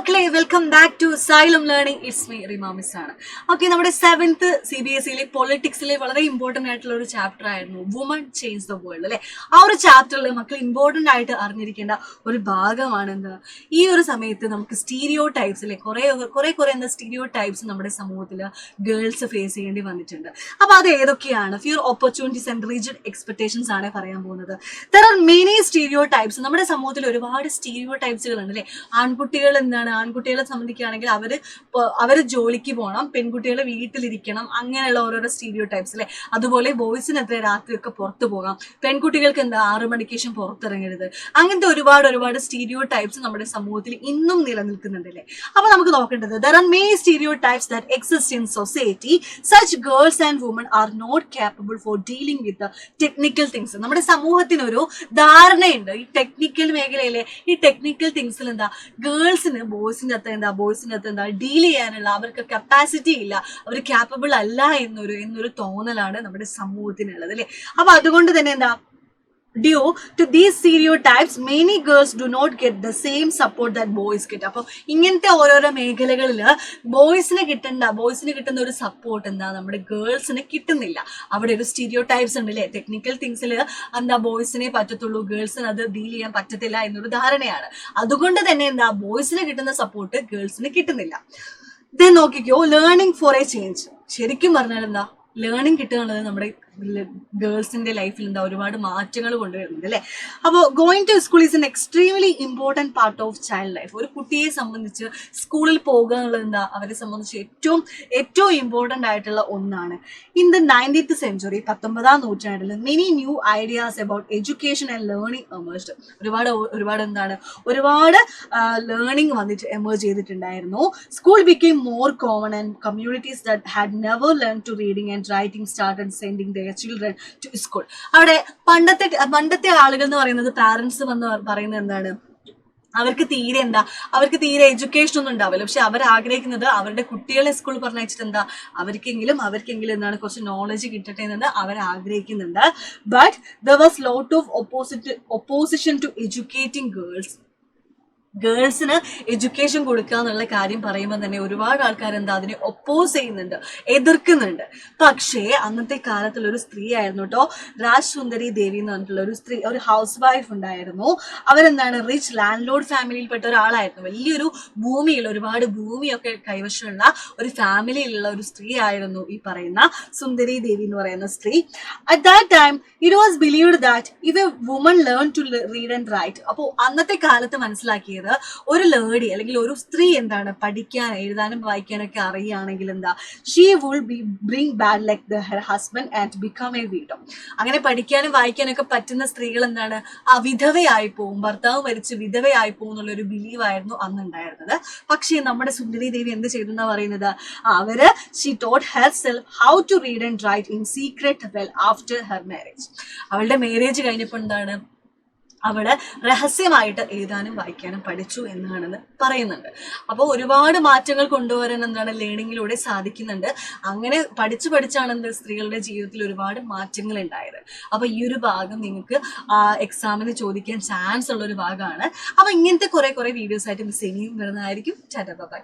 മക്കളെ welcome back to Xylem learning. It's me Rima miss ആണ്. Okay, നമ്മുടെ 7th CBSE പൊളിറ്റിക്സിലെ വളരെ ഇമ്പോർട്ടന്റ് ആയിട്ടുള്ള ഒരു ചാപ്റ്റർ ആയിരുന്നു വുമൺ ചേഞ്ച് ദ വേൾഡ് അല്ലെ. ആ ഒരു ചാപ്റ്ററിൽ മക്കൾ ഇമ്പോർട്ടന്റ് ആയിട്ട് അറിഞ്ഞിരിക്കേണ്ട ഒരു ഭാഗമാണ് എന്താ, ഈ ഒരു സമയത്ത് നമുക്ക് സ്റ്റീരിയോ ടൈപ്സ് അല്ലെ, കുറെ എന്താ സ്റ്റീരിയോ ടൈപ്സ് നമ്മുടെ സമൂഹത്തിൽ ഗേൾസ് ഫേസ് ചെയ്യേണ്ടി വന്നിട്ടുണ്ട്. അപ്പൊ അത് ഏതൊക്കെയാണ്? Fear opportunities and rigid expectations ആണ് പറയാൻ പോകുന്നത്. There are many stereo types. നമ്മുടെ സമൂഹത്തിൽ ഒരുപാട് സ്റ്റീരിയോ ടൈപ്സുകൾ ഉണ്ട് അല്ലെ. ആൺകുട്ടികൾ എന്താണ്, ആൺകുട്ടികളെ സംബന്ധിക്കുകയാണെങ്കിൽ അവര് ജോലിക്ക് പോകണം, പെൺകുട്ടികളെ വീട്ടിലിരിക്കണം, അങ്ങനെയുള്ള ഓരോരോ സ്റ്റീരിയോ ടൈപ്സ് അല്ലെ. അതുപോലെ ബോയ്സിന് എത്ര രാത്രിയൊക്കെ പുറത്തു പോകാം, പെൺകുട്ടികൾക്ക് എന്താ 6 മണിക്ക് ശേഷം പുറത്തിറങ്ങരുത്. അങ്ങനത്തെ ഒരുപാട് സ്റ്റീരിയോ ടൈപ്സ് നമ്മുടെ സമൂഹത്തിൽ ഇന്നും നിലനിൽക്കുന്നുണ്ട് അല്ലെ. അപ്പൊ നമുക്ക് നോക്കേണ്ടത് there are many stereotypes that exist in society. Such girls and women are not capable for dealing with technical things. നമ്മുടെ സമൂഹത്തിനൊരു ധാരണയുണ്ട് ഈ ടെക്നിക്കൽ മേഖലയിലെ ഈ ടെക്നിക്കൽ തിങ്സിൽ എന്താ, ഗേൾസിന് ബോയ്സിന്റെ അകത്ത് എന്താ ഡീൽ ചെയ്യാനുള്ള അവർക്ക് കപ്പാസിറ്റി ഇല്ല, അവർ ക്യാപ്പബിൾ അല്ല എന്നൊരു തോന്നലാണ് നമ്മുടെ സമൂഹത്തിനുള്ളത് അല്ലെ. അപ്പൊ അതുകൊണ്ട് തന്നെ എന്താ, due to these stereotypes many girls do not get the same support that boys get. അപ്പോൾ ഇങ്ങനത്തെ ഓരോരോ മേഖലകളിൽ ബോയ്സിന് കിട്ടുന്ന ഒരു സപ്പോർട്ട് എന്താ നമ്മുടെ ഗേൾസിന് കിട്ടുന്നില്ല. അവിടെ ഒരു സ്റ്റീരിയോ ടൈപ്സ് ഉണ്ട് അല്ലേ. ടെക്നിക്കൽ തിങ്സിൽ എന്താ ബോയ്സിനെ പറ്റത്തുള്ളൂ, ഗേൾസിന് അത് ഡീൽ ചെയ്യാൻ പറ്റത്തില്ല എന്നൊരു ധാരണയാണ്. അതുകൊണ്ട് തന്നെ എന്താ ബോയ്സിന് കിട്ടുന്ന സപ്പോർട്ട് ഗേൾസിന് കിട്ടുന്നില്ല. ഇത് നോക്കിക്കോ, ലേണിംഗ് ഫോർ എ ചേഞ്ച്. ശരിക്കും പറഞ്ഞാൽ എന്താ, ലേണിംഗ് കിട്ടുക എന്നുള്ളത് നമ്മുടെ ഗേൾസിന്റെ ലൈഫിൽ എന്താ ഒരുപാട് മാറ്റങ്ങൾ കൊണ്ടുവരുന്നുണ്ട് അല്ലെ. അപ്പോൾ going to school is an extremely important part of child life. ഒരു കുട്ടിയെ സംബന്ധിച്ച് സ്കൂളിൽ പോകുക എന്നുള്ളത് എന്താ അവരെ സംബന്ധിച്ച് ഏറ്റവും ഇമ്പോർട്ടൻ്റ് ആയിട്ടുള്ള ഒന്നാണ്. ഇൻ ദ 19th century 19ാം നൂറ്റാണ്ടിൽ many new ideas about education and learning emerged. ഒരുപാട് ലേണിംഗ് വന്നിട്ട് എമേർജ് ചെയ്തിട്ടുണ്ടായിരുന്നു. School became more common and communities that had never learn to reading and writing started sending children to school. അവിടെ പണ്ടത്തെ ആളുകൾ എന്ന് പറയുന്നത്, പാരന്റ്സ് വന്ന് പറയുന്നത് എന്താണ്, അവർക്ക് തീരെ എഡ്യൂക്കേഷൻ ഒന്നും ഉണ്ടാവില്ല. പക്ഷെ അവർ ആഗ്രഹിക്കുന്നത് അവരുടെ കുട്ടികളെ സ്കൂളിൽ പറഞ്ഞയച്ചിട്ട് എന്താ അവർക്കെങ്കിലും എന്താണ് കുറച്ച് നോളജ് കിട്ടട്ടെ എന്ന് അവർ ആഗ്രഹിക്കുന്നുണ്ട്. But there was lot of opposition to educating ഗേൾസിന് എഡ്യൂക്കേഷൻ കൊടുക്കുക എന്നുള്ള കാര്യം പറയുമ്പോൾ തന്നെ ഒരുപാട് ആൾക്കാർ എന്താ അതിനെ ഒപ്പോസ് ചെയ്യുന്നുണ്ട്, എതിർക്കുന്നുണ്ട്. പക്ഷേ അന്നത്തെ കാലത്തുള്ള ഒരു സ്ത്രീ ആയിരുന്നു കേട്ടോ, രാജസുന്ദരി ദേവി എന്ന് പറഞ്ഞിട്ടുള്ള ഒരു സ്ത്രീ, ഒരു ഹൗസ് വൈഫ് ഉണ്ടായിരുന്നു. അവരെന്താണ് റിച്ച് ലാൻഡ് ലോഡ് ഫാമിലിയിൽപ്പെട്ട ഒരാളായിരുന്നു. വലിയൊരു ഒരുപാട് ഭൂമിയൊക്കെ കൈവശമുള്ള ഒരു ഫാമിലിയിലുള്ള ഒരു സ്ത്രീ ആയിരുന്നു ഈ പറയുന്ന സുന്ദരി ദേവി എന്ന് പറയുന്ന സ്ത്രീ. At that time it was believed that if a woman learn to read and write. അപ്പോൾ അന്നത്തെ കാലത്ത് മനസ്സിലാക്കിയത്, ഒരു ലേഡി അല്ലെങ്കിൽ ഒരു സ്ത്രീ എന്താണ് പഠിക്കാൻ എഴുതാനും വായിക്കാനൊക്കെ അറിയുകയാണെങ്കിൽ എന്താ, she will bring bad luck her husband and become a widow. അങ്ങനെ പഠിക്കാനും വായിക്കാനൊക്കെ പറ്റുന്ന സ്ത്രീകൾ എന്താണ്, വിധവയായി പോവും, ഭർത്താവ് മരിച്ച് വിധവയായി പോകും എന്നുള്ളൊരു ബിലീവായിരുന്നു അന്നുണ്ടായിരുന്നത്. പക്ഷേ നമ്മുടെ സുന്ദരി ദേവി എന്ത് ചെയ്തു എന്നാ പറയുന്നത്, she taught herself how to read and write in secret well after her marriage. അവളുടെ മാരേജ് കഴിഞ്ഞപ്പോൾ എന്താണ്, അവിടെ രഹസ്യമായിട്ട് എഴുതാനും വായിക്കാനും പഠിച്ചു എന്നാണെന്ന് പറയുന്നുണ്ട്. അപ്പോൾ ഒരുപാട് മാറ്റങ്ങൾ കൊണ്ടുവരാൻ എന്താണ് ലേണിങ്ങിലൂടെ സാധിക്കുന്നുണ്ട്. അങ്ങനെ പഠിച്ചാണ് സ്ത്രീകളുടെ ജീവിതത്തിൽ ഒരുപാട് മാറ്റങ്ങൾ ഉണ്ടായത്. അപ്പൊ ഈ ഒരു ഭാഗം നിങ്ങൾക്ക് എക്സാമിന് ചോദിക്കാൻ ചാൻസ് ഉള്ള ഒരു ഭാഗമാണ്. അപ്പൊ ഇങ്ങനത്തെ കുറെ വീഡിയോസ് ആയിട്ട് മിസ് ഇനിയും വരുന്നതായിരിക്കും. Tata bye.